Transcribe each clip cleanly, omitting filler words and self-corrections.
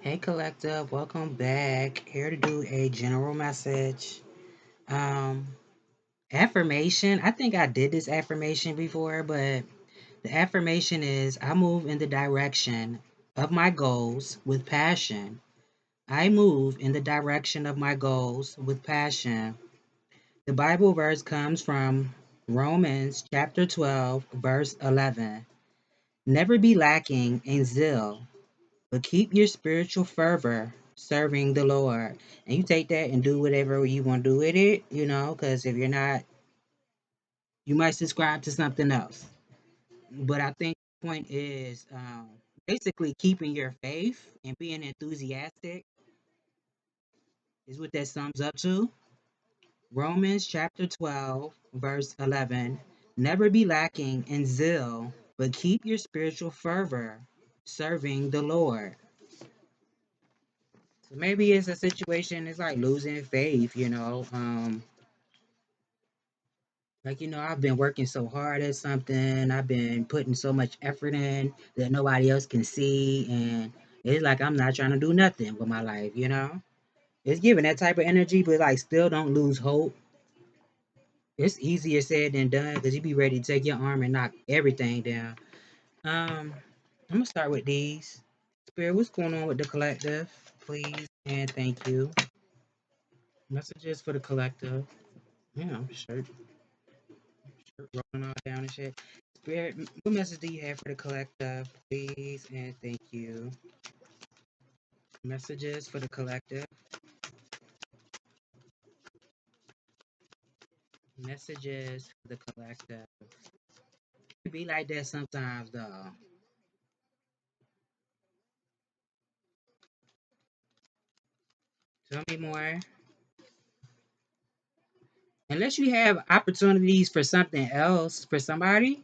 Hey collective, welcome back. Here to do a general message. Um Affirmation. I think I did this affirmation before, but the affirmation is I move in the direction of my goals with passion. I move in the direction of my goals with passion. The Bible verse comes from Romans chapter 12, verse 11. Never be lacking in zeal, but keep your spiritual fervor serving the Lord. And you take that and do whatever you want to do with it, because if you're not, you might subscribe to something else. But I think the point is basically keeping your faith and being enthusiastic is what that sums up to. Romans chapter 12, verse 11. Never be lacking in zeal, but keep your spiritual fervor serving the Lord. So maybe it's a situation, it's like losing faith. I've been working so hard at something, I've been putting so much effort in that nobody else can see, and it's like I'm not trying to do nothing with my life. It's giving that type of energy, but like still don't lose hope. It's easier said than done because you be ready to take your arm and knock everything down. I'm gonna start with these. Spirit, what's going on with the collective? Please and thank you. Messages for the collective. Yeah, shirt rolling all down and shit. Spirit, what message do you have for the collective, please and thank you? Messages for the collective. Messages for the collective. It be like that sometimes, though. Tell me more. Unless you have opportunities for something else for somebody,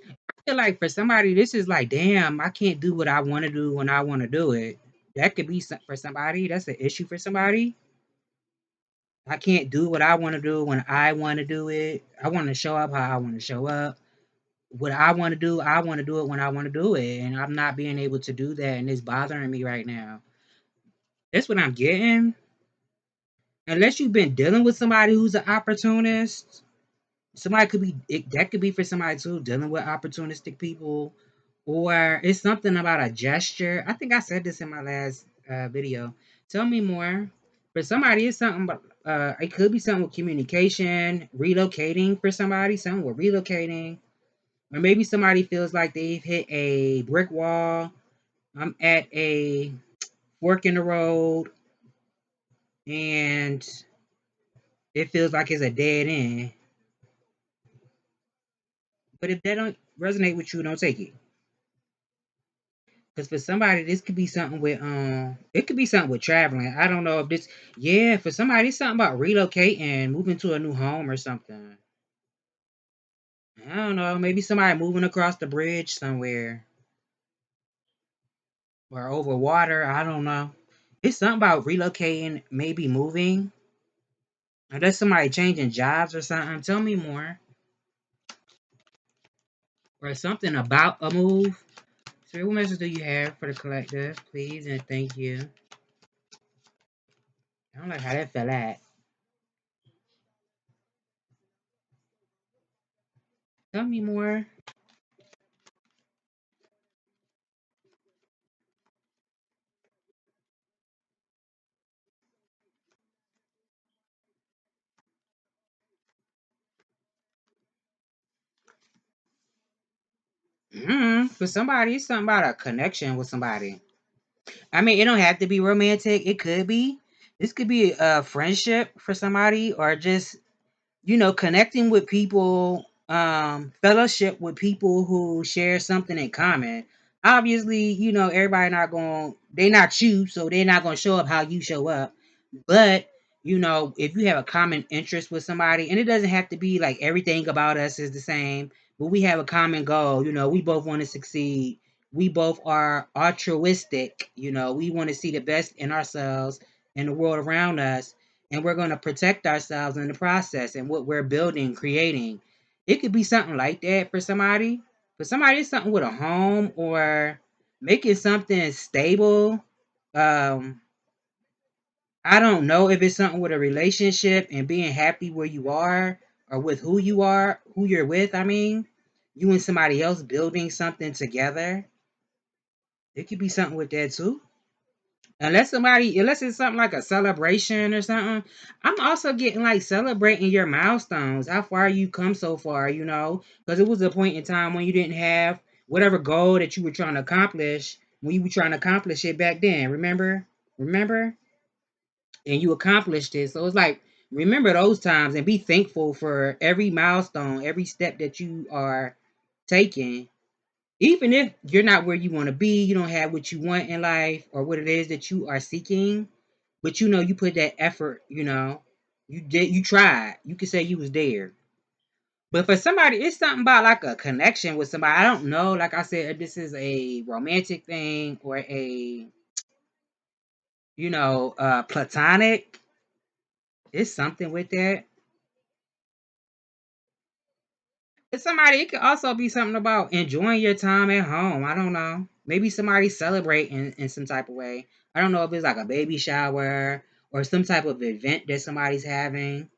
I feel like for somebody, this is like, damn, I can't do what I want to do when I want to do it. That could be for somebody. That's an issue for somebody. I can't do what I want to do when I want to do it. I want to show up how I want to show up. What I want to do it when I want to do it. And I'm not being able to do that. And it's bothering me right now. That's what I'm getting. Unless you've been dealing with somebody who's an opportunist, that could be for somebody too, dealing with opportunistic people. Or it's something about a gesture. I think I said this in my last video. Tell me more. For somebody, it's something, but it could be something with communication, relocating for somebody, something with relocating. Or maybe somebody feels like they've hit a brick wall. I'm at a fork in the road and it feels like it's a dead end. But if that don't resonate with you, don't take it. Because for somebody, this could be something with it could be something with traveling. I don't know if this, yeah, for somebody, it's something about relocating, moving to a new home or something. I don't know, maybe somebody moving across the bridge somewhere or over water. I don't know. It's something about relocating, maybe moving. Unless somebody changing jobs or something. Tell me more. Or something about a move. So what message do you have for the collective, please and thank you. I don't like how that fell at. Tell me more. For somebody, it's something about a connection with somebody. I mean, it don't have to be romantic. It could be. This could be a friendship for somebody, or just connecting with people, fellowship with people who share something in common. Obviously, everybody not going, they not you, so they're not going to show up how you show up. But, if you have a common interest with somebody, and it doesn't have to be like everything about us is the same, but we have a common goal, we both want to succeed. We both are altruistic, we want to see the best in ourselves and the world around us, and we're going to protect ourselves in the process and what we're building, creating. It could be something like that for somebody. For somebody, it's something with a home or making something stable. Um, I don't know if it's something with a relationship and being happy where you are or with who you are, who you're with. I mean, you and somebody else building something together. It could be something with that too. Unless it's something like a celebration or something. I'm also getting like celebrating your milestones. How far you come so far, because it was a point in time when you didn't have whatever goal that you were trying to accomplish when you were trying to accomplish it back then. Remember, and you accomplished it. So it's like remember those times and be thankful for every milestone, every step that you are taking. Even if you're not where you want to be, you don't have what you want in life or what it is that you are seeking, but you put that effort, you tried. You could say you was there. But for somebody, it's something about like a connection with somebody. I don't know, like I said, if this is a romantic thing or a, platonic. It's something with that. It's somebody, it could also be something about enjoying your time at home. I don't know. Maybe somebody celebrating in some type of way. I don't know if it's like a baby shower or some type of event that somebody's having.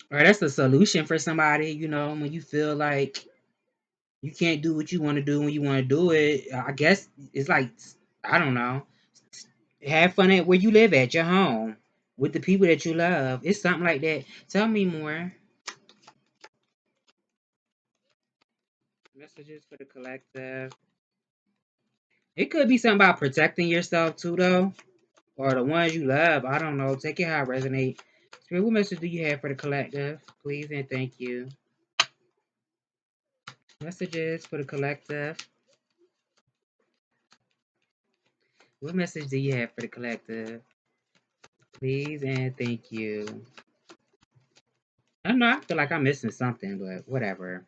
Or that's a solution for somebody, when you feel like you can't do what you want to do when you want to do it. I guess it's like, I don't know. Have fun at where you live at, your home, with the people that you love. It's something like that. Tell me more. Messages for the collective. It could be something about protecting yourself too, though, or the ones you love. I don't know. Take it how it resonate. Spirit, what message do you have for the collective? Please and thank you. Messages for the collective. What message do you have for the collective? Please and thank you. I know I feel like I'm missing something, but whatever.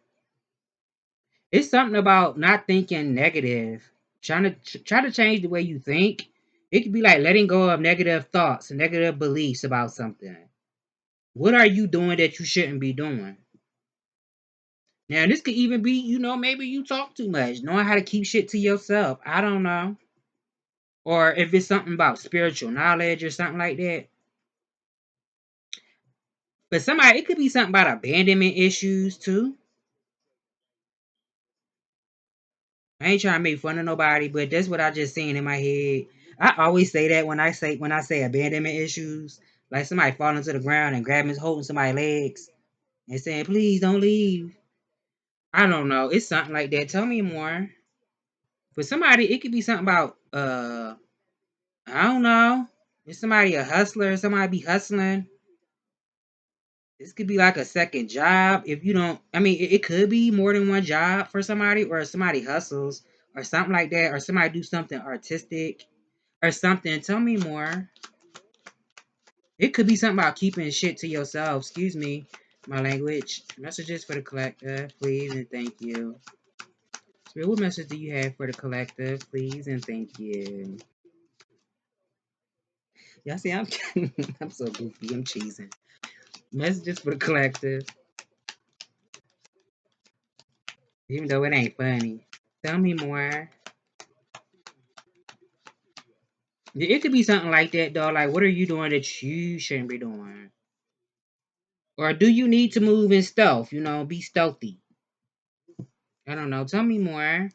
It's something about not thinking negative. Try to change the way you think. It could be like letting go of negative thoughts and negative beliefs about something. What are you doing that you shouldn't be doing? Now, this could even be, maybe you talk too much, knowing how to keep shit to yourself. I don't know. Or if it's something about spiritual knowledge or something like that. But somebody, it could be something about abandonment issues too. I ain't trying to make fun of nobody, but that's what I just seen in my head. I always say that when I say abandonment issues, like somebody falling to the ground and holding somebody's legs and saying, "Please don't leave." I don't know. It's something like that. Tell me more. For somebody, it could be something about I don't know. Is somebody a hustler? Somebody be hustling. This could be like a second job. If you don't, I mean, it could be more than one job for somebody, or somebody hustles, or something like that, or somebody do something artistic, or something. Tell me more. It could be something about keeping shit to yourself. Excuse me, my language. Messages for the collective, please and thank you. Spirit, what message do you have for the collective, please and thank you? Y'all see, I'm I'm so goofy. I'm cheesing. Messages for the collective. Even though it ain't funny. Tell me more. It could be something like that, though. Like, what are you doing that you shouldn't be doing? Or do you need to move in stealth? Be stealthy. I don't know. Tell me more.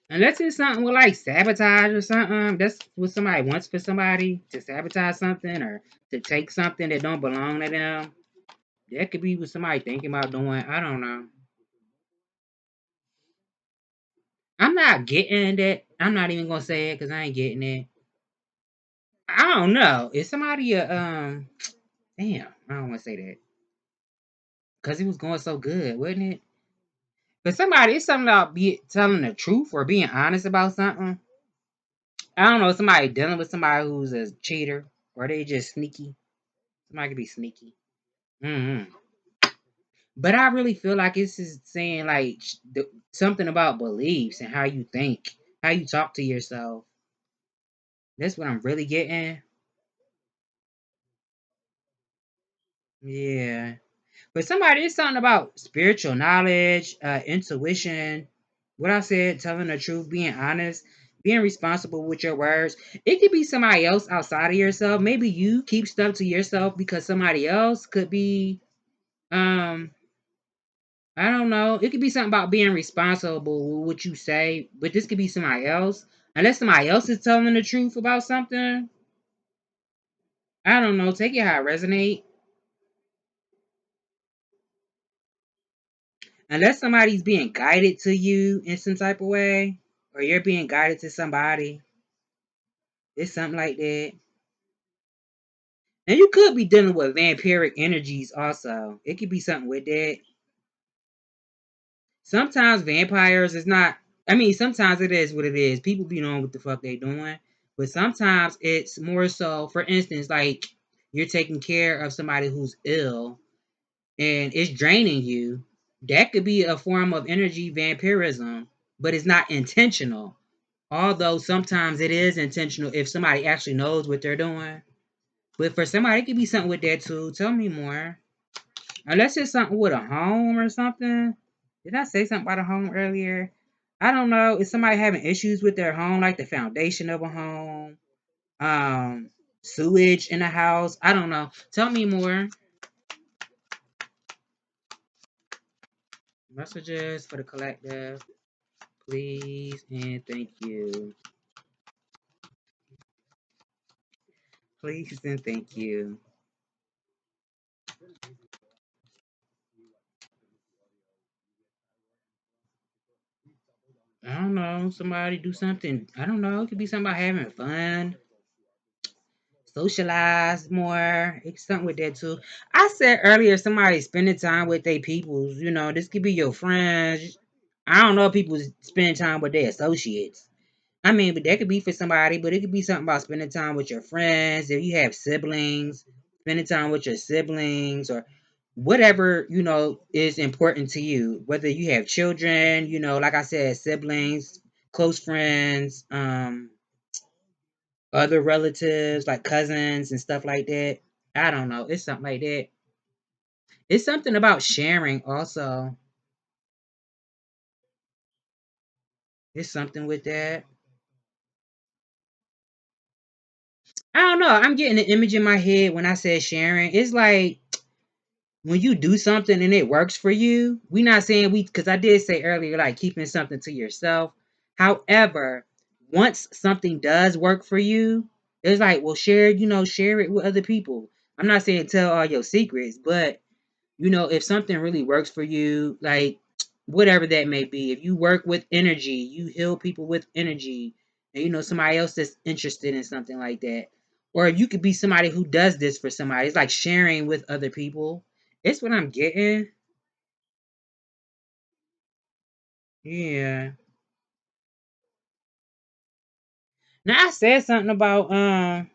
Unless it's something with like sabotage or something. That's what somebody wants for somebody to sabotage something or to take something that don't belong to them. That could be what somebody thinking about doing. I don't know. I'm not getting that. I'm not even gonna say it because I ain't getting it. I don't know. Is somebody damn, I don't want to say that. Because it was going so good, wasn't it? But somebody, it's something about telling the truth or being honest about something. I don't know, somebody dealing with somebody who's a cheater or they just sneaky. Somebody could be sneaky. Hmm. But I really feel like it's just saying like something about beliefs and how you think, how you talk to yourself. That's what I'm really getting. Yeah. But somebody, it's something about spiritual knowledge, intuition. What I said, telling the truth, being honest, being responsible with your words. It could be somebody else outside of yourself. Maybe you keep stuff to yourself because somebody else could be, um, I don't know. It could be something about being responsible with what you say, but this could be somebody else. Unless somebody else is telling the truth about something, I don't know. Take it how it resonate. Unless somebody's being guided to you in some type of way, or you're being guided to somebody, it's something like that. And you could be dealing with vampiric energies also. It could be something with that. Sometimes vampires is not, I mean, sometimes it is what it is. People be knowing what the fuck they doing. But sometimes it's more so, for instance, like you're taking care of somebody who's ill and it's draining you. That could be a form of energy vampirism, but it's not intentional. Although sometimes it is intentional if somebody actually knows what they're doing. But for somebody, it could be something with that too. Tell me more. Unless it's something with a home or something. Did I say something about a home earlier? I don't know. Is somebody having issues with their home, like the foundation of a home? Um, Sewage in the house? I don't know. Tell me more. Messages for the collective, please and thank you. Please and thank you. I don't know. Somebody do something. I don't know. It could be somebody having fun, socialize more. It's something with that too. I said earlier, somebody spending time with their peoples. You know, this could be your friends. I don't know if people spend time with their associates. I mean, but that could be for somebody, but it could be something about spending time with your friends. If you have siblings, spending time with your siblings or whatever, is important to you. Whether you have children, like I said, siblings, close friends, other relatives like cousins and stuff like that. I don't know. It's something like that. It's something about sharing also. It's something with that. I don't know. I'm getting an image in my head when I said sharing. It's like when you do something and it works for you. We not saying because I did say earlier, like keeping something to yourself. However, once something does work for you, it's like, well, share it with other people. I'm not saying tell all your secrets, but if something really works for you, like whatever that may be, if you work with energy, you heal people with energy, and somebody else that's interested in something like that, or you could be somebody who does this for somebody. It's like sharing with other people. It's what I'm getting. Yeah. Now I said something about I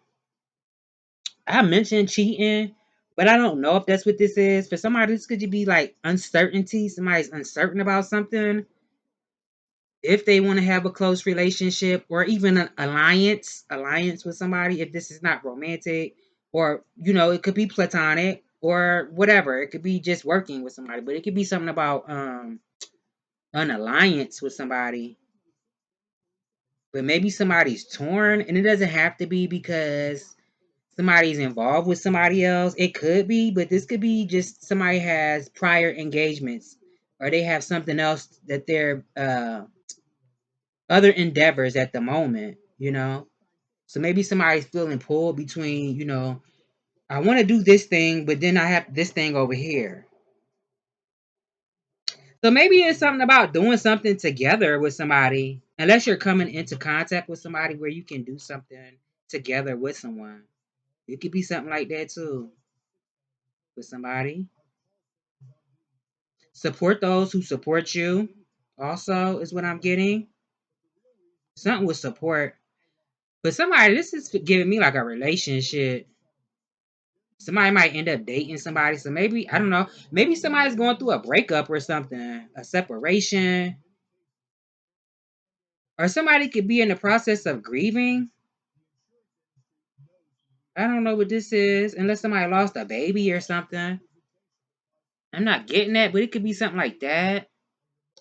mentioned cheating, but I don't know if that's what this is. For somebody, this could be like uncertainty. Somebody's uncertain about something if they want to have a close relationship or even an alliance with somebody, if this is not romantic, or it could be platonic or whatever. It could be just working with somebody, but it could be something about an alliance with somebody. But maybe somebody's torn, and it doesn't have to be because somebody's involved with somebody else. It could be, but this could be just somebody has prior engagements, or they have something else that they're other endeavors at the moment. So maybe somebody's feeling pulled between, I want to do this thing, but then I have this thing over here. So maybe it's something about doing something together with somebody, unless you're coming into contact with somebody where you can do something together with someone. It could be something like that too with somebody. Support those who support you, also, is what I'm getting. Something with support. But somebody, this is giving me like a relationship. Somebody might end up dating somebody. So maybe, I don't know, maybe somebody's going through a breakup or something, a separation. Or somebody could be in the process of grieving. I don't know what this is, unless somebody lost a baby or something. I'm not getting that, but it could be something like that.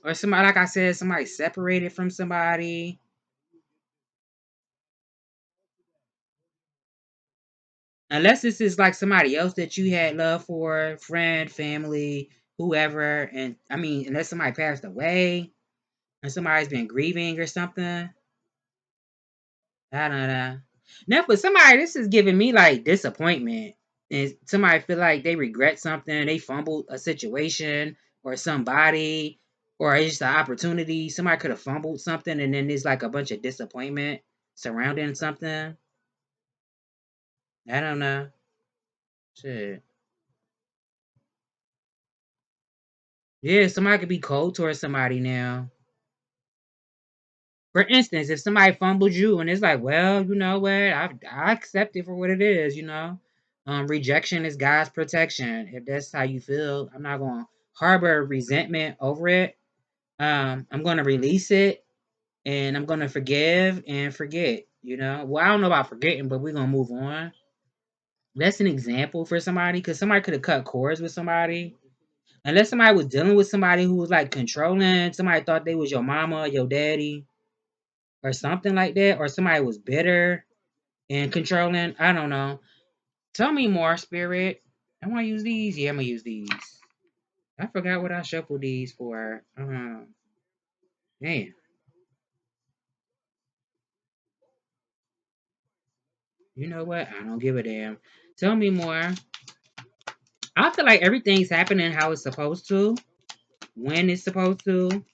Or somebody, like I said, somebody separated from somebody. Unless this is like somebody else that you had love for, friend, family, whoever. And I mean, unless somebody passed away and somebody's been grieving or something. I don't know. Now, for somebody, this is giving me like disappointment. And somebody feel like they regret something, they fumbled a situation or somebody, or it's just an opportunity. Somebody could have fumbled something, and then there's like a bunch of disappointment surrounding something. I don't know. Shit. Yeah, somebody could be cold towards somebody now. For instance, if somebody fumbled you and it's like, well, you know what, I accept it for what it is, you know. Rejection is God's protection. If that's how you feel, I'm not gonna harbor resentment over it. I'm gonna release it and I'm gonna forgive and forget, you know. Well, I don't know about forgetting, but we're gonna move on. That's an example for somebody because somebody could have cut cords with somebody. Unless somebody was dealing with somebody who was like controlling, somebody thought they was your mama, your daddy, or something like that, or somebody was bitter and controlling. I don't know. Tell me more, Spirit. I want to use these. Yeah, I'm gonna use these. I forgot what I shuffled these for. Man, you know what? I don't give a damn. Tell me more. I feel like everything's happening how it's supposed to, when it's supposed to.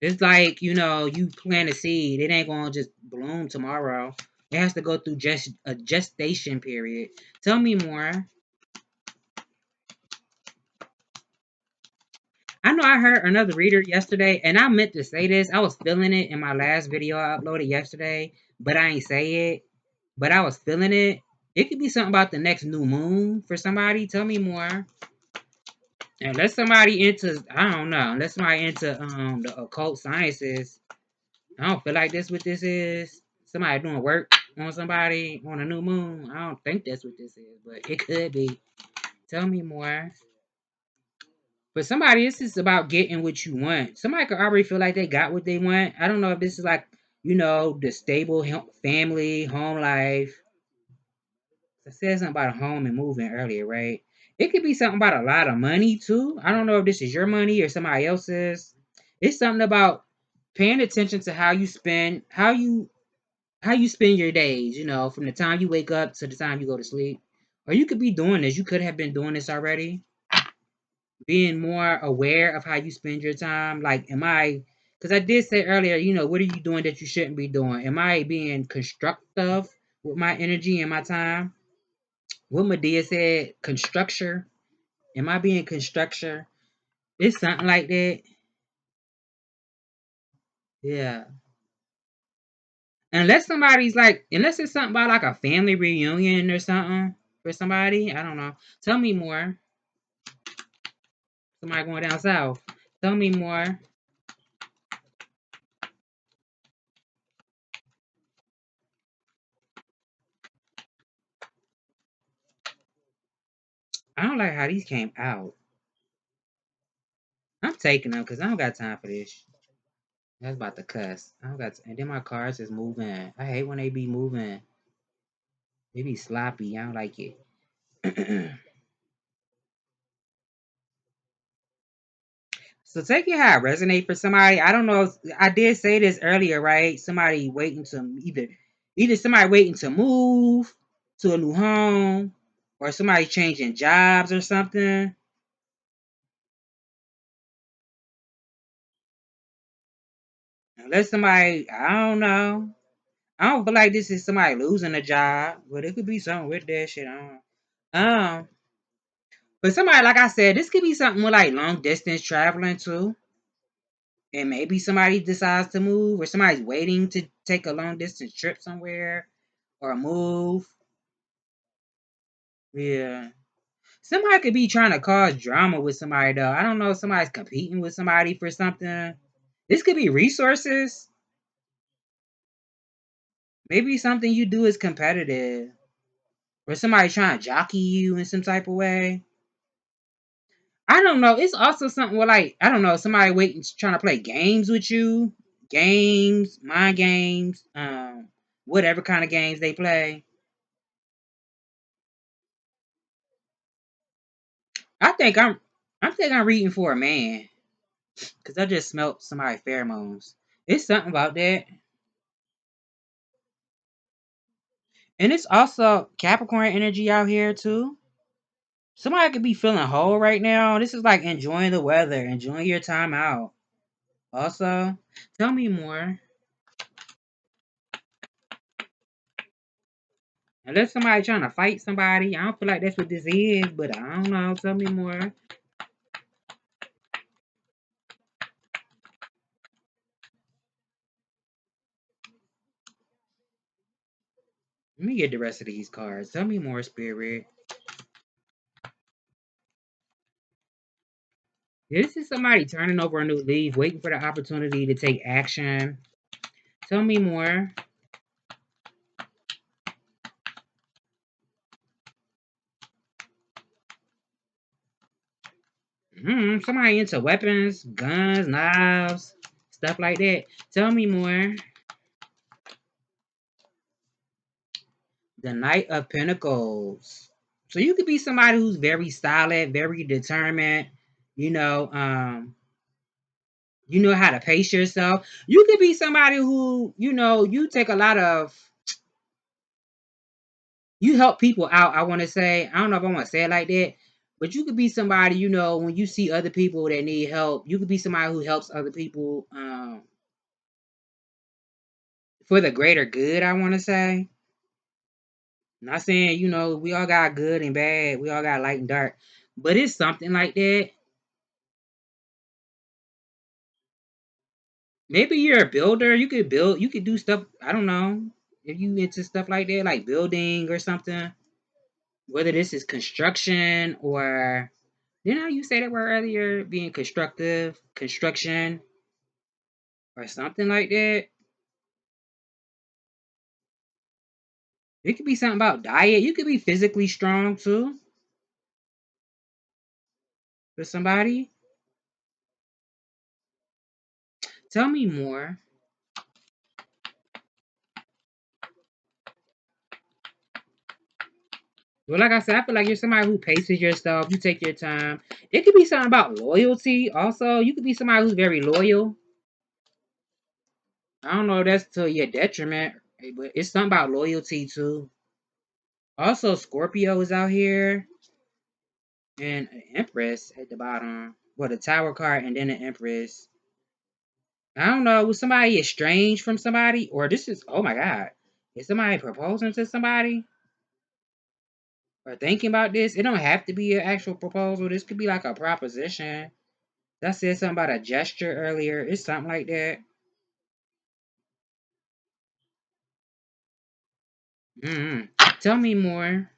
It's like, you know, you plant a seed. It ain't gonna just bloom tomorrow. It has to go through just a gestation period. Tell me more. I know I heard another reader yesterday, and I meant to say this. I was feeling it in my last video I uploaded yesterday, but I ain't say it. But I was feeling it. It could be something about the next new moon for somebody. Tell me more. Unless somebody into, I don't know. Unless somebody into the occult sciences, I don't feel like this what this is. Somebody doing work on somebody on a new moon. I don't think that's what this is, but it could be. Tell me more. For somebody, this is about getting what you want. Somebody could already feel like they got what they want. I don't know if this is like, you know, the stable family, home life. I said something about a home and moving earlier, right? It could be something about a lot of money too. I don't know if this is your money or somebody else's. It's something about paying attention to how you spend your days, you know, from the time you wake up to the time you go to sleep. Or you could be doing this. You could have been doing this already. Being more aware of how you spend your time. Like, am I, because I did say earlier, you know, what are you doing that you shouldn't be doing? Am I being constructive with my energy and my time? What Medea said, constructure. Am I being constructure? It's something like that. Yeah. Unless somebody's like, unless it's something about like a family reunion or something for somebody. I don't know. Tell me more. Somebody going down south. Tell me more. I don't like how these came out. I'm taking them because I don't got time for this. That's about to cuss. I don't got. And then my car's is moving. I hate when they be moving. They be sloppy. I don't like it. So take it how it resonate for somebody. I don't know. I did say this earlier, right? Somebody waiting to either somebody waiting to move to a new home, or somebody changing jobs or something. Unless somebody, I don't know. I don't feel like this is somebody losing a job, but it could be something with that shit. I don't. But somebody, like I said, this could be something with like long distance traveling too. And maybe somebody decides to move, or somebody's waiting to take a long distance trip somewhere or move. Yeah. Somebody could be trying to cause drama with somebody though. I don't know if somebody's competing with somebody for something. This could be resources. Maybe something you do is competitive. Or somebody trying to jockey you in some type of way. I don't know. It's also something where, like, I don't know, somebody waiting, trying to play games with you, games, mind games, whatever kind of games they play. I think I'm reading for a man because I just smelt somebody's pheromones. It's something about that, and it's also Capricorn energy out here too. Somebody could be feeling whole right now. This is like enjoying the weather, enjoying your time out. Also, tell me more. Unless somebody trying to fight somebody, I don't feel like that's what this is, but I don't know. Tell me more. Let me get the rest of these cards. Tell me more, Spirit. This is somebody turning over a new leaf, waiting for the opportunity to take action. Tell me more. Somebody into weapons, guns, knives, stuff like that. Tell me more. The Knight of Pentacles. So you could be somebody who's very solid, very determined. You know, you know how to pace yourself. You could be somebody who, you take a lot of, you help people out. I want to say, I don't know if I want to say it like that, but you could be somebody, when you see other people that need help, you could be somebody who helps other people for the greater good. I want to say. Not saying, we all got good and bad, we all got light and dark, but it's something like that. Maybe you're a builder. You could build. You could do stuff. I don't know if you into stuff like that, like building or something. Whether this is construction or, you say that word earlier, being constructive, construction or something like that. It could be something about diet. You could be physically strong too for somebody. Tell me more. Well, like I said, I feel like you're somebody who paces yourself. You take your time. It could be something about loyalty. Also, you could be somebody who's very loyal. I don't know if that's to your detriment, but it's something about loyalty too. Also, Scorpio is out here, and an Empress at the bottom. Well, the Tower card and then the Empress. I don't know. Was somebody estranged from somebody? Or this is, oh my God. Is somebody proposing to somebody? Or thinking about this? It don't have to be an actual proposal. This could be like a proposition. I said something about a gesture earlier. It's something like that. Mm-hmm. Tell me more.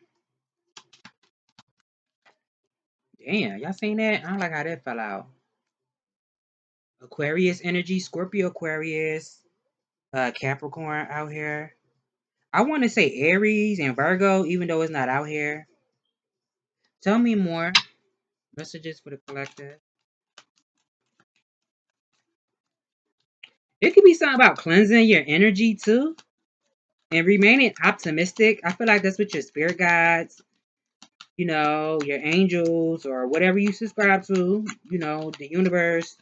Damn, y'all seen that? I don't like how that fell out. Aquarius energy, Scorpio, Aquarius, Capricorn out here. I want to say Aries and Virgo, even though it's not out here. Tell me more. Messages for the collective. It could be something about cleansing your energy too and remaining optimistic. I feel like that's what your spirit guides, your angels or whatever you subscribe to, the universe,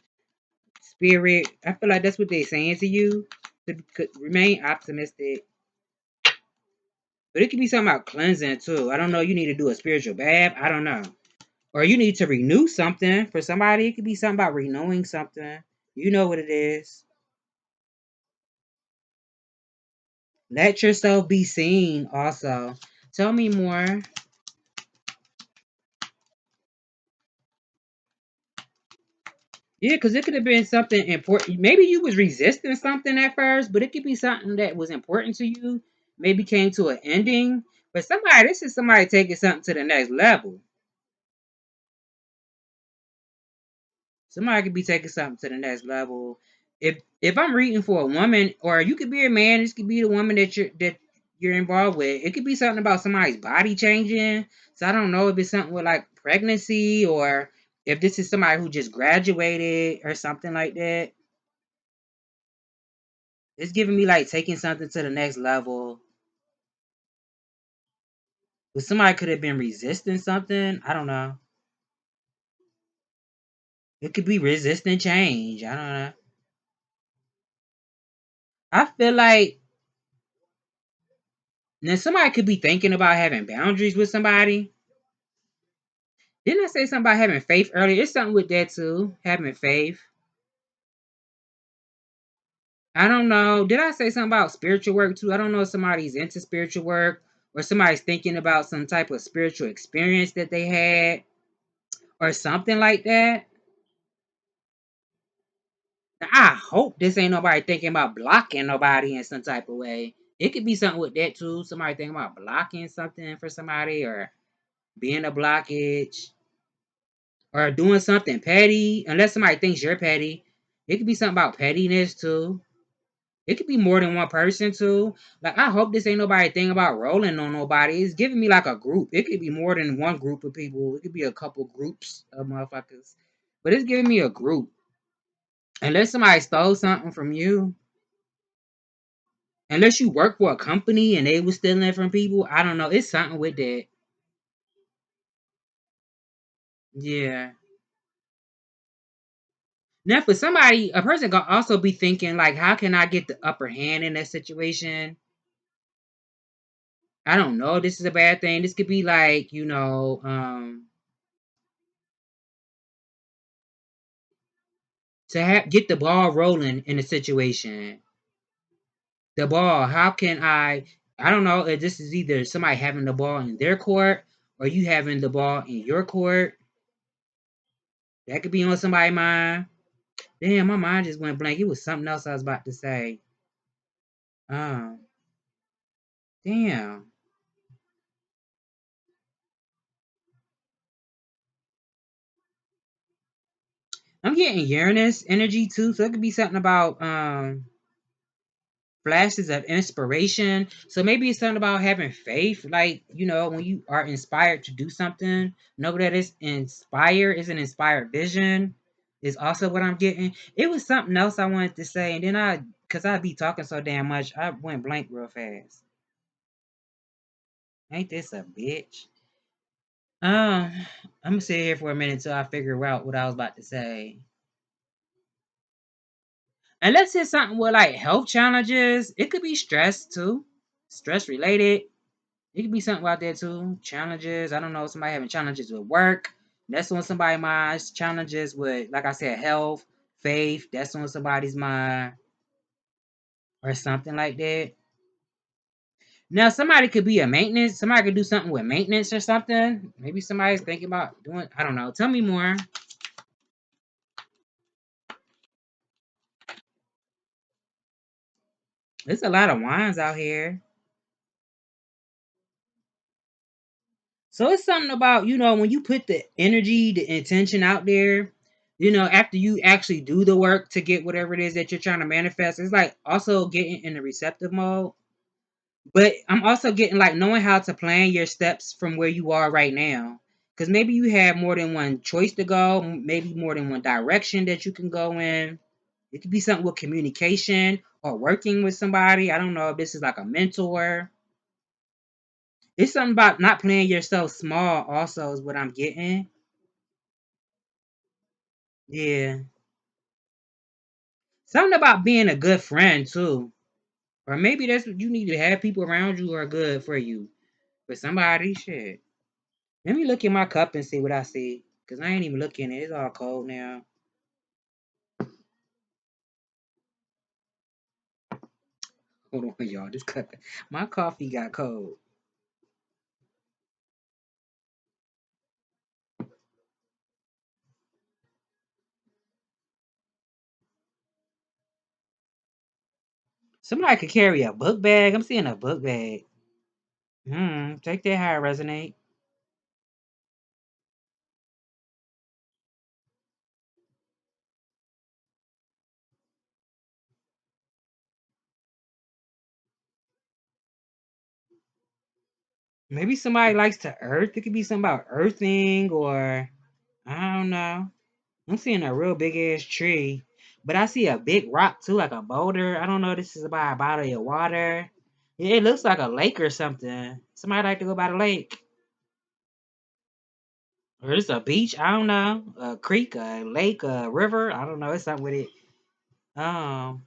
spirit. I feel like that's what they're saying to you to remain optimistic. But it could be something about cleansing too. I don't know. You need to do a spiritual bath. I don't know. Or you need to renew something for somebody. It could be something about renewing something. You know what it is. Let yourself be seen also. Tell me more. Yeah, because it could have been something important. Maybe you was resisting something at first, but it could be something that was important to you. Maybe came to an ending. But this is somebody taking something to the next level. Somebody could be taking something to the next level. If I'm reading for a woman, or you could be a man, this could be the woman that you're involved with. It could be something about somebody's body changing. So I don't know if it's something with like pregnancy or if this is somebody who just graduated or something like that, it's giving me like taking something to the next level. But somebody could have been resisting something. I don't know. It could be resisting change. I don't know. I feel like now somebody could be thinking about having boundaries with somebody. Didn't I say something about having faith earlier? It's something with that too. Having faith. I don't know. Did I say something about spiritual work too? I don't know if somebody's into spiritual work or somebody's thinking about some type of spiritual experience that they had or something like that. Now, I hope this ain't nobody thinking about blocking nobody in some type of way. It could be something with that too. Somebody thinking about blocking something for somebody or being a blockage or doing something petty. Unless somebody thinks you're petty, it could be something about pettiness too. It could be more than one person too. Like I hope this ain't nobody thinking about rolling on nobody. It's giving me like a group. It could be more than one group of people. It could be a couple groups of motherfuckers. But it's giving me a group. Unless somebody stole something from you. Unless you work for a company and they was stealing from people. I don't know. It's something with that. Yeah. Now for somebody, a person could also be thinking like, how can I get the upper hand in that situation? I don't know. This is a bad thing. This could be like, to get the ball rolling in a situation. The ball, how can I don't know if this is either somebody having the ball in their court or you having the ball in your court. That could be on somebody's mind. Damn, my mind just went blank. It was something else I was about to say. Um, damn. I'm getting Uranus energy too, so it could be something about flashes of inspiration. So maybe it's something about having faith. Like, when you are inspired to do something, know that it's inspired, it's an inspired vision, is also what I'm getting. It was something else I wanted to say, and then because I be talking so damn much, I went blank real fast. Ain't this a bitch? I'm gonna sit here for a minute till I figure out what I was about to say. Unless it's something with like health challenges, it could be stress too, stress related. It could be something out there too. Challenges. I don't know. Somebody having challenges with work. That's on somebody's mind. Challenges with, like I said, health, faith. That's on somebody's mind. Or something like that. Now, somebody could be a maintenance. Somebody could do something with maintenance or something. Maybe somebody's thinking about doing, I don't know. Tell me more. There's a lot of wines out here. So it's something about, when you put the energy, the intention out there, after you actually do the work to get whatever it is that you're trying to manifest, it's like also getting in the receptive mode. But I'm also getting like knowing how to plan your steps from where you are right now. Because maybe you have more than one choice to go, maybe more than one direction that you can go in. It could be something with communication or working with somebody. I don't know if this is like a mentor. It's something about not playing yourself small, also, is what I'm getting. Yeah. Something about being a good friend too. Or maybe that's what you need to have people around you who are good for you. For somebody, shit. Let me look in my cup and see what I see. Cause I ain't even looking at it. It's all cold now. Hold on, y'all. This cup, my coffee got cold. Somebody could carry a book bag. I'm seeing a book bag. Take that how it resonate. Maybe somebody likes to earth. It could be something about earthing or I don't know. I'm seeing a real big ass tree, but I see a big rock too, like a boulder. I don't know. If this is about a body of water. Yeah, it looks like a lake or something. Somebody like to go by the lake, or it's a beach. I don't know. A creek, a lake, a river. I don't know. It's something with it. Um,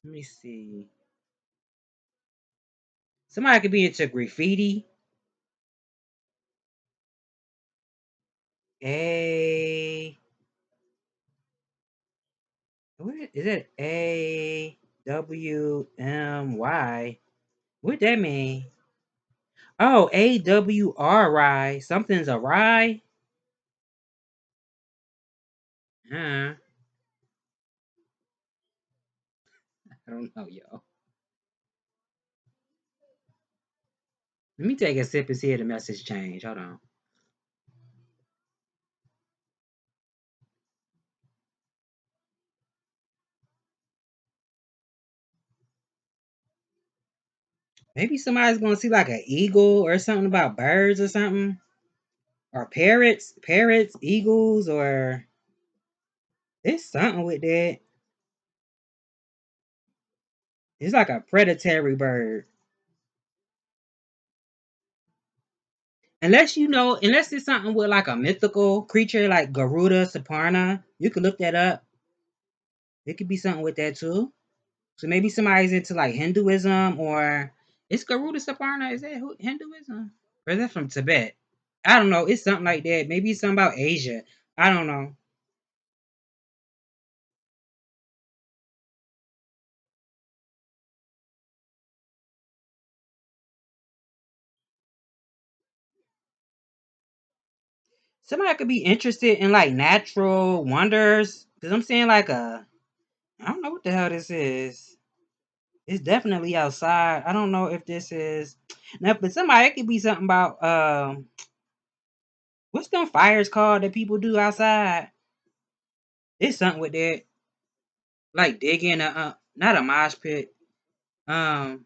let me see. Somebody could be into graffiti. A what is it? AWMY. What that mean? Oh, AWRI. Something's awry. I don't know, yo. Let me take a sip and see if the message change. Hold on. Maybe somebody's gonna see like an eagle or something about birds or something. Or parrots, eagles, or it's something with that. It's like a predatory bird. Unless it's something with like a mythical creature like Garuda Saparna, you could look that up. It could be something with that too. So maybe somebody's into like Hinduism or it's Garuda Saparna. Is that Hinduism? Or is that from Tibet? I don't know. It's something like that. Maybe it's something about Asia. I don't know. Somebody could be interested in like natural wonders. Cause I'm saying like I don't know what the hell this is. It's definitely outside. I don't know if this is now, but somebody it could be something about what's them fires called that people do outside? It's something with that, like digging a not a mosh pit. Um,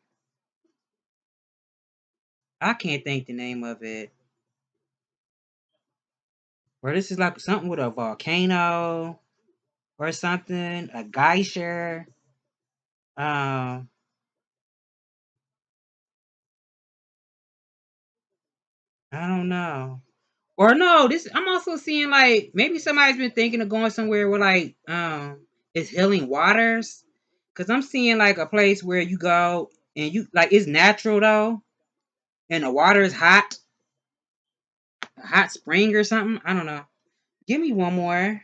I can't think the name of it. Or this is like something with a volcano or something, a geyser. Um, I don't know. Or no, this I'm also seeing like maybe somebody's been thinking of going somewhere where like it's healing waters. Cause I'm seeing like a place where you go and you like it's natural though, and the water is hot, a hot spring or something. I don't know. Give me one more.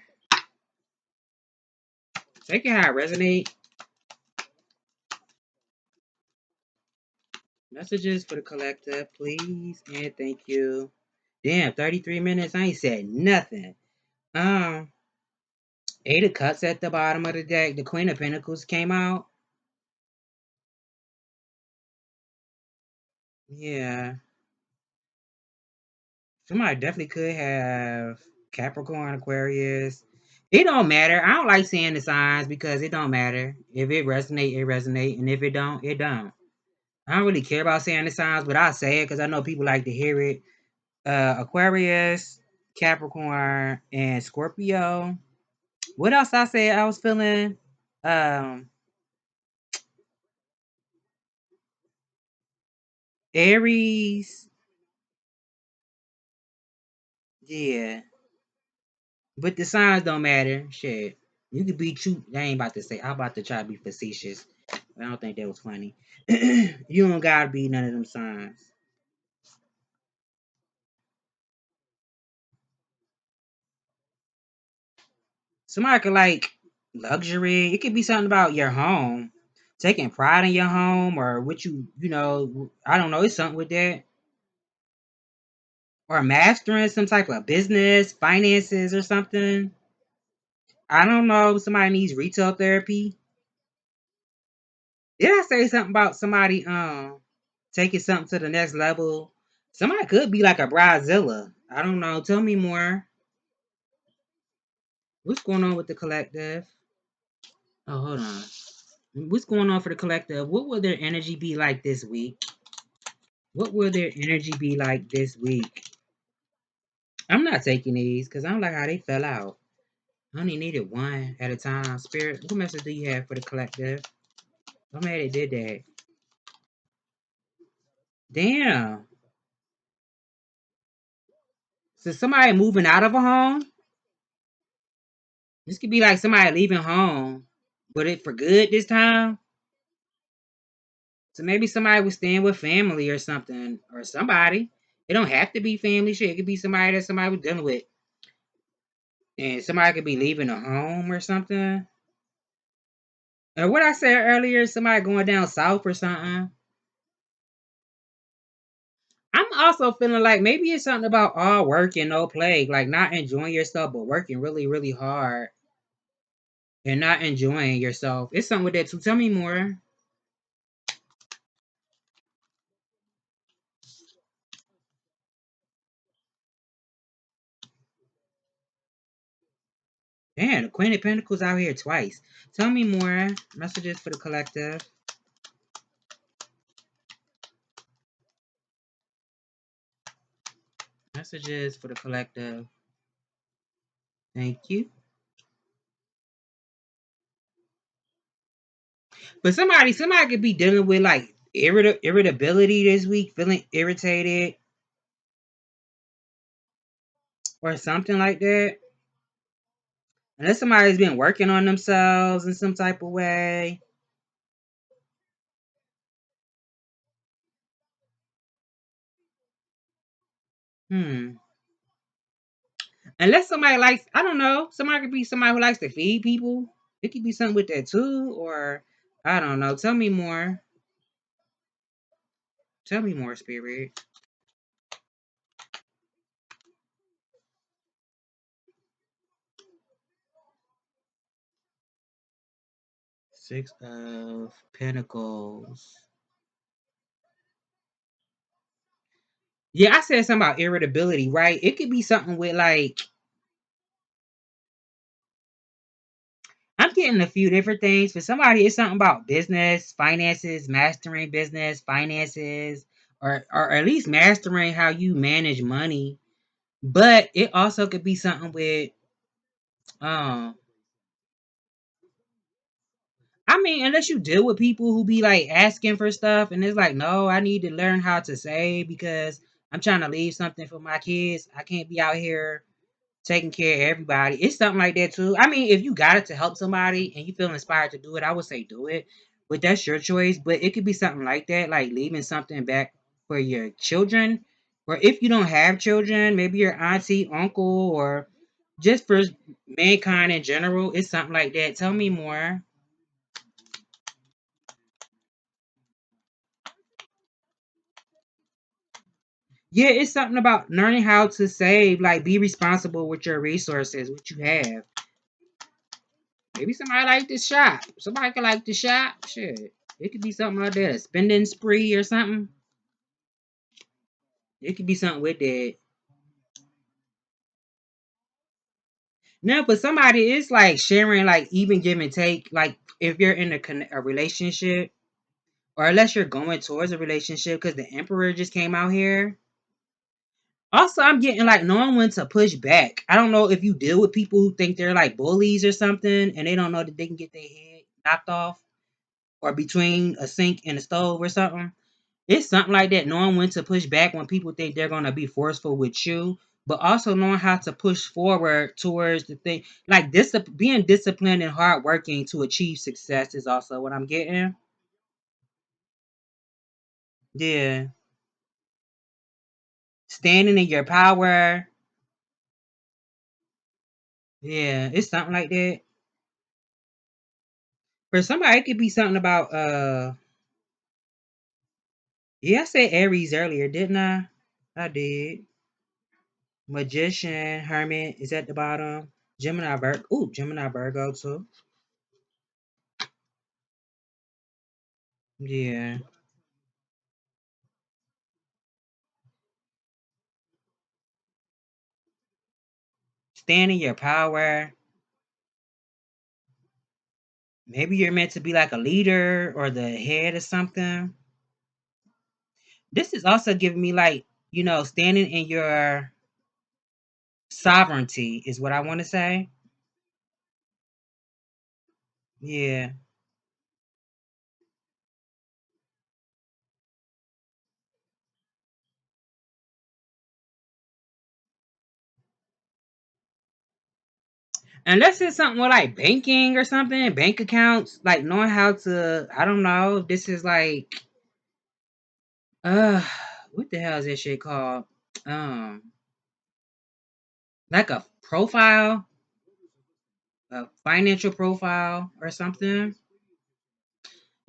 Take it how it resonate. Messages for the collective, please and thank you. Damn, 33 minutes. I ain't said nothing. Um, Eight of Cups at the bottom of the deck. The Queen of Pentacles came out. Yeah. Somebody definitely could have Capricorn, Aquarius. It don't matter. I don't like saying the signs because it don't matter. If it resonate, it resonate, and if it don't, it don't. I don't really care about saying the signs, but I say it because I know people like to hear it. Aquarius, Capricorn, and Scorpio. What else I said I was feeling? Um, Aries. Yeah. But the signs don't matter. Shit. You could be true. I ain't about to say. I'm about to try to be facetious. I don't think that was funny. You don't gotta be none of them signs. Somebody could like luxury. It could be something about your home. Taking pride in your home or what I don't know. It's something with that. Or mastering some type of business, finances or something. I don't know. Somebody needs retail therapy. Did I say something about somebody taking something to the next level? Somebody could be like a bridezilla. I don't know. Tell me more. What's going on with the collective? Oh, hold on. What's going on for the collective? What will their energy be like this week? What will their energy be like this week? I'm not taking these because I don't like how they fell out. I only needed one at a time. Spirit, what message do you have for the collective? I'm mad they did that. Damn. So somebody moving out of a home? This could be like somebody leaving home, but it for good this time. So maybe somebody was staying with family or something, or somebody. It don't have to be family shit. It could be somebody that somebody was dealing with, and somebody could be leaving a home or something. Or what I said earlier, somebody going down south or something. I'm also feeling like maybe it's something about all work and no play, like not enjoying yourself, but working really, really hard and not enjoying yourself. It's something with that too. Tell me more. Damn, the Queen of Pentacles out here twice. Tell me more. Messages for the collective. Messages for the collective. Thank you. But somebody could be dealing with like irritability this week, feeling irritated or something like that. Unless somebody's been working on themselves in some type of way. Hmm. Unless somebody likes, I don't know, somebody could be somebody who likes to feed people. It could be something with that too, or I don't know. Tell me more. Tell me more, Spirit. Six of Pentacles. Yeah, I said something about irritability, right? It could be something with like I'm getting a few different things. For somebody, it's something about business, finances, mastering business, finances, or at least mastering how you manage money. But it also could be something with um I mean, unless you deal with people who be like asking for stuff and it's like, no, I need to learn how to save because I'm trying to leave something for my kids. I can't be out here taking care of everybody. It's something like that too. I mean, if you got it to help somebody and you feel inspired to do it, I would say do it. But that's your choice. But it could be something like that, like leaving something back for your children. Or if you don't have children, maybe your auntie, uncle, or just for mankind in general. It's something like that. Tell me more. Yeah, it's something about learning how to save, like be responsible with your resources, what you have. Maybe somebody like to shop. Somebody could like to shop. Shit. It could be something like that, a spending spree or something. It could be something with that. No, but somebody is like sharing, like even give and take. Like if you're in a relationship, or unless you're going towards a relationship, because the Emperor just came out here. Also, I'm getting like knowing when to push back. I don't know if you deal with people who think they're like bullies or something, and they don't know that they can get their head knocked off or between a sink and a stove or something. It's something like that, knowing when to push back when people think they're gonna be forceful with you, but also knowing how to push forward towards the thing. Like being disciplined and hardworking to achieve success is also what I'm getting. Yeah. Standing in your power. Yeah, it's something like that. For somebody, it could be something about yeah, I said Aries earlier, didn't I? I did. Magician, Hermit is at the bottom. Gemini Virgo. Ooh, Gemini Virgo too. Yeah. Stand in your power. Maybe you're meant to be like a leader or the head or something. This is also giving me like, standing in your sovereignty is what I want to say. Yeah. Unless it's something with like banking or something, bank accounts, like knowing how to, I don't know, this is like, uh, what the hell is this shit called? Um, like a profile, a financial profile or something.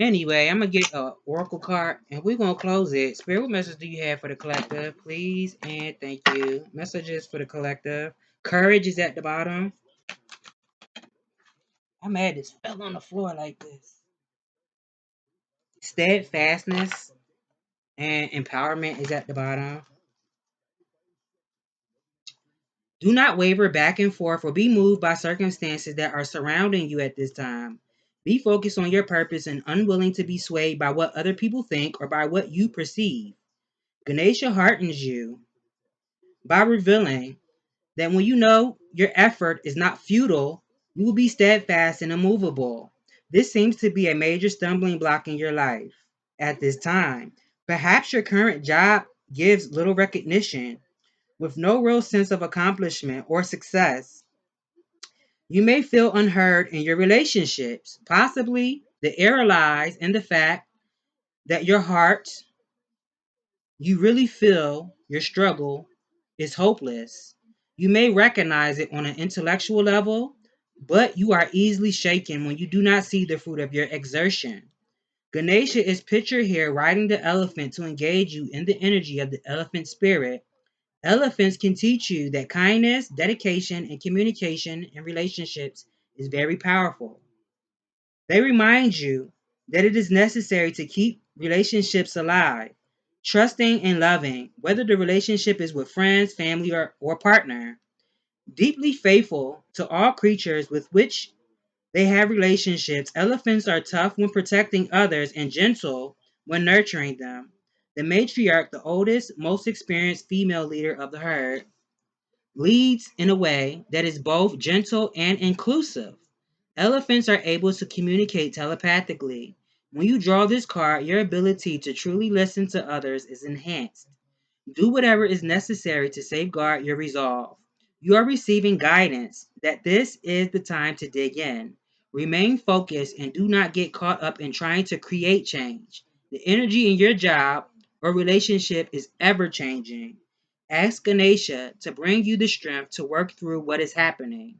Anyway, I'm gonna get a oracle card and we're gonna close it. Spirit, what message do you have for the collective, please? And thank you. Messages for the collective. Courage is at the bottom. I'm mad this fell on the floor like this. Steadfastness and empowerment is at the bottom. Do not waver back and forth or be moved by circumstances that are surrounding you at this time. Be focused on your purpose and unwilling to be swayed by what other people think or by what you perceive. Ganesha heartens you by revealing that when you know your effort is not futile, you will be steadfast and immovable. This seems to be a major stumbling block in your life at this time. Perhaps your current job gives little recognition with no real sense of accomplishment or success. You may feel unheard in your relationships. Possibly the error lies in the fact that your heart, you really feel your struggle is hopeless. You may recognize it on an intellectual level, but you are easily shaken when you do not see the fruit of your exertion. Ganesha is pictured here riding the elephant to engage you in the energy of the elephant spirit. Elephants can teach you that kindness, dedication, and communication in relationships is very powerful. They remind you that it is necessary to keep relationships alive, trusting and loving, whether the relationship is with friends, family, or partner. Deeply faithful to all creatures with which they have relationships, elephants are tough when protecting others and gentle when nurturing them. The matriarch, the oldest, most experienced female leader of the herd, leads in a way that is both gentle and inclusive. Elephants are able to communicate telepathically. When you draw this card, your ability to truly listen to others is enhanced. Do whatever is necessary to safeguard your resolve. You are receiving guidance that this is the time to dig in. Remain focused and do not get caught up in trying to create change. The energy in your job or relationship is ever changing. Ask Ganesha to bring you the strength to work through what is happening.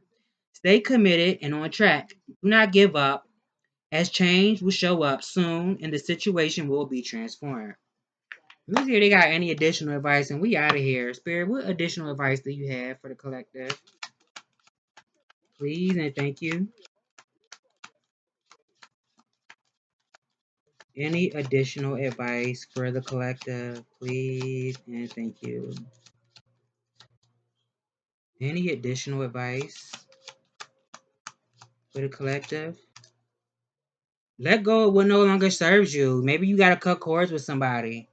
Stay committed and on track. Do not give up, as change will show up soon and the situation will be transformed. Let's see if they got any additional advice, and we out of here. Spirit, what additional advice do you have for the collective? Please and thank you. Any additional advice for the collective? Please and thank you. Any additional advice for the collective? Let go of what no longer serves you. Maybe you gotta cut cords with somebody.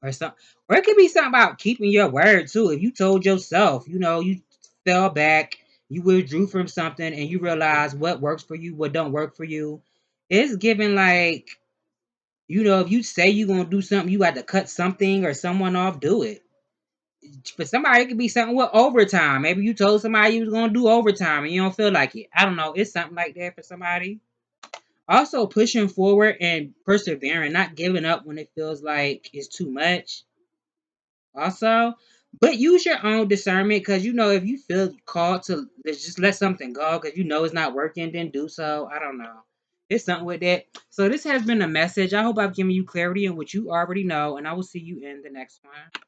Or it could be something about keeping your word too. If you told yourself, you fell back, you withdrew from something, and you realize what works for you, what don't work for you. It's given like, if you say you're gonna do something, you got to cut something or someone off, do it. For somebody, it could be something with overtime. Maybe you told somebody you was gonna do overtime and you don't feel like it. I don't know. It's something like that for somebody. Also, pushing forward and persevering, not giving up when it feels like it's too much also. But use your own discernment, because if you feel called to just let something go because it's not working, then do so. I don't know. It's something with that. So this has been a message. I hope I've given you clarity in what you already know, and I will see you in the next one.